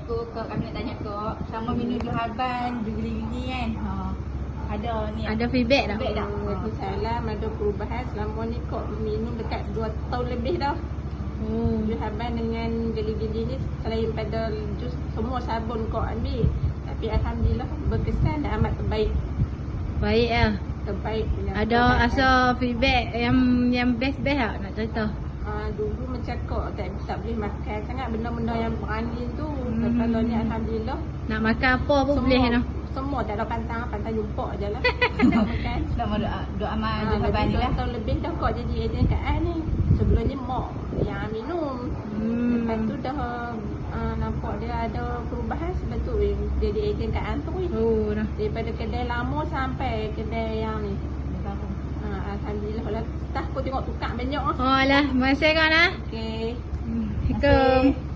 kok kami nak tanya kok. Sama minum dua haban, gini-gini kan. Ada ni. Ada feedback dah. Feedback dah. Salam, ada perubahan selama ni kok minum dekat 2 tahun lebih dah. Jus haban dengan geli-geli ni selain pada jus semua sabun kok ambil. Tapi alhamdulillah berkesan dan amat terbaik. Baik lah. Terbaik. Ada rasa feedback yang best-best tak nak cerita? Dulu macam kok tak boleh makan sangat benda-benda yang berangin tu. Kalau ni alhamdulillah Nak makan apa pun boleh dah. semua tak ada pantang jumpa je lah. Makan. Selama doa amal dua haban ni lah. 2 tahun lebih dah kok jadi agent kat ni. Sebelum ni mak yang minum. Lepas tu dah nampak dia ada perubahan sebab tu jadi agent kat Antu ni. Dah. Daripada kedai lama sampai kedai yang ni. Alhamdulillah kalau staff pun tengok tukar banyak. Oh lah, terima kasih kan ah. Okey. Assalamualaikum.